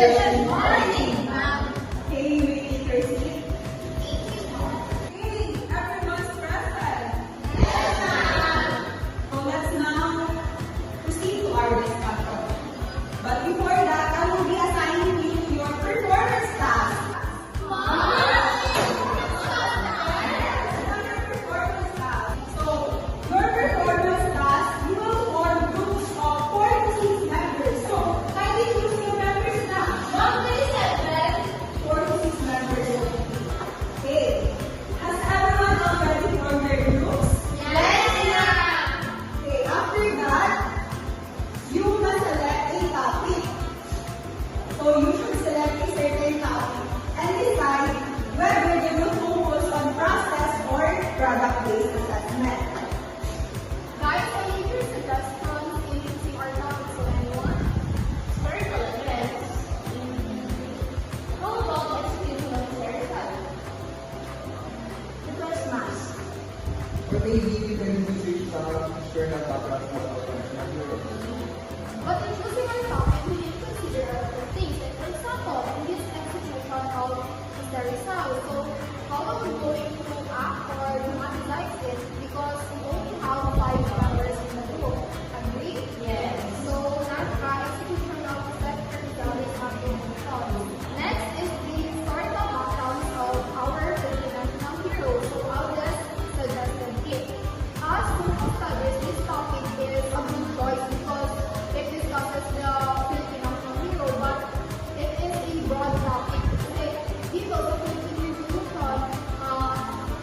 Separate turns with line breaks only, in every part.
Good morning, ma'am. Hey, we proceed. Hey, everyone's present. Yes, ma'am. So let's now proceed to our discussion. But before that, I will be assigning you your performance task. So, your performance task, you will form groups of 4 to 6 members. So, kindly choose your members now. 4 to 6 members. Okay. Has everyone already formed their groups? Okay, after that, you must select a topic. So, you should select a certain topic and decide whether you will focus on process or product-based assessment.
Guys, I need your suggestions in using our topics for anyone. Historical events. How about executing stereotypes?
The first mass.
Or maybe we can research sa external background of our hero.
But in choosing our topic, we need to consider other things. Like for example, in this execution of history style, so how are we going to act or dramatize it? Because we only have 5 members in the group. Agree?
Yes.
So that's why execution of history style is not being done. Next is the historical background of our Filipino national heroes. So I'll just suggest them here. As social studies, this topic is a good choice because it discusses the Filipino national hero, but it is a broad topic. Kasi dito sa Filipino Revolution,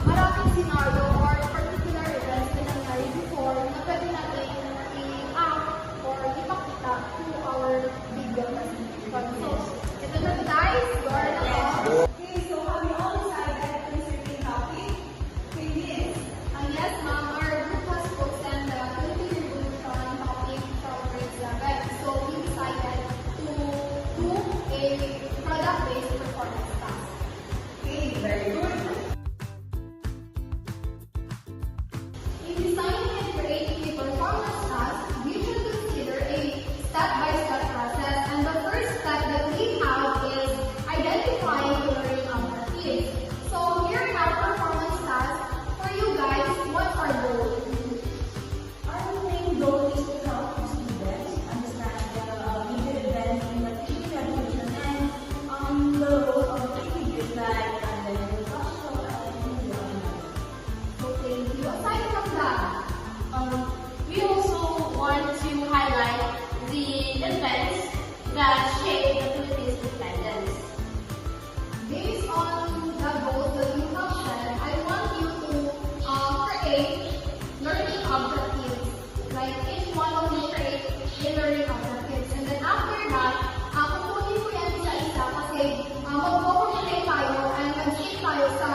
maraming scenario or particular events na nangyari before na pwede natin i-act or ipakita to our bigger participants. So, ito na guys, you're na po.
Okay, so have you all decided on a certain topic? Okay, yes.
Yes, ma'am, our group has chosen the Filipino Revolution topic from grade 11. So, we decided to do a product-based performance task.
Okay, very good.
In designing and creating a performance task, we should consider a step-by-step process. And the first step that we have is identifying the learning objectives. So here in our performance task, for you guys, what's our goal?
Our main goal is to help the students understand the major events in the Philippine Revolution and the role of figures like Alexander Castro and Indian.
Okay, you aside from that,
We also want to highlight the events that shape the Philippines' independence.
based on the goals that you have shared, I want you to create learning objectives. Like each one of you create a learning objectives. And then after that, kukunin ko yan isa-isa kasi mag-focus tayo and mag-stick tayo sa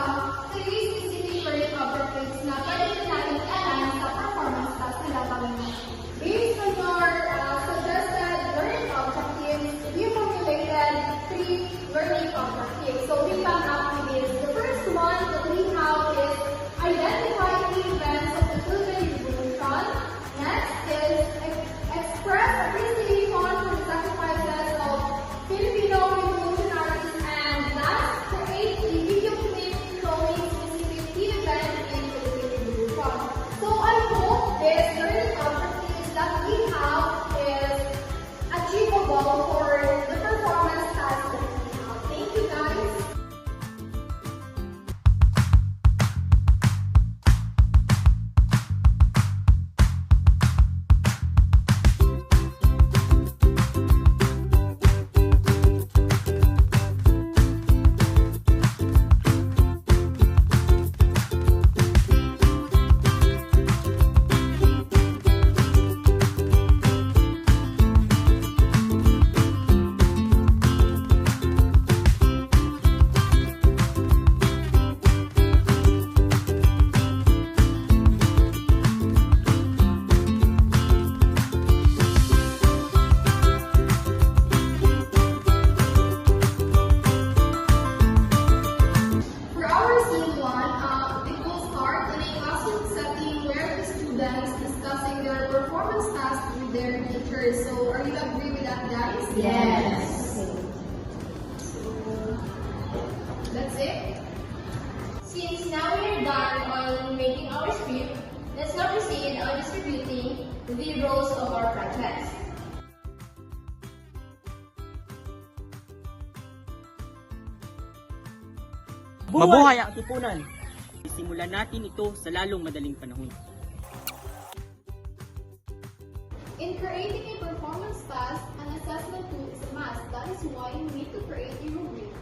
3 specific learning objectives na pwede din natin i-align sa performance task na gagawin mo. Based on your suggested learning objectives, you formulated 3 learning objectives. So we come up with this. The first one that we have is identify the events of the Philippine Revolution. Next is express appreciation for the sacrifices of Filipino revolutionaries. And last, create a video clip showing specific key events in Philippine Revolution. So I hope this learning objectives that we have is achievable for the performance task that we have. Thank you guys.
Yes.
That's it?
Since now we are done on making our script, let's now proceed on distributing the roles of our projects.
Mabuhay ang atupunan! Simulan natin ito sa lalong madaling panahon.
In creating a performance task, an assessment tool is a must. That is why you need to create a rubric.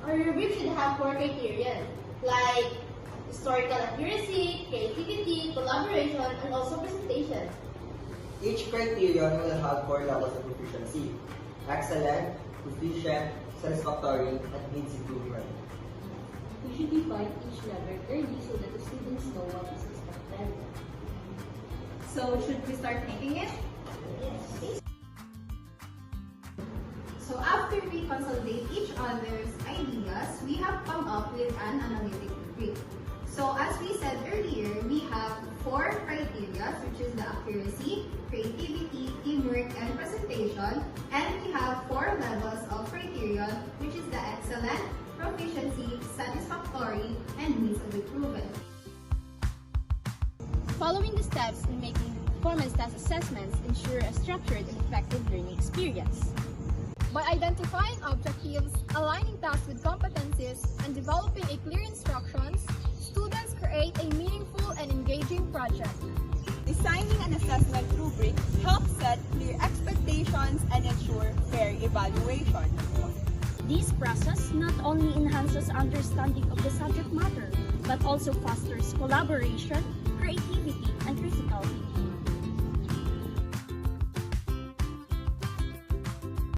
Our rubric should have 4 criteria, like historical accuracy, creativity, collaboration, and also presentation.
Each criterion will have 4 levels of proficiency: excellent, proficient, satisfactory, and needs improvement.
We should define each level early so that the students know what is expected.
So, should we start making it? So, after we consolidate each other's ideas, we have come up with an analytic rubric. So, as we said earlier, we have 4 criteria, which is the accuracy, creativity, teamwork, and presentation. And we have 4 levels of criteria, which is the excellent, proficiency, satisfactory, and needs of improvement.
Following the steps in making performance task assessments ensure a structured and effective learning experience.
By identifying objectives, aligning tasks with competencies, and developing a clear instructions, students create a meaningful and engaging project.
Designing an assessment rubric helps set clear expectations and ensure fair evaluation.
This process not only enhances understanding of the subject matter, but also fosters collaboration, creativity, and critical thinking.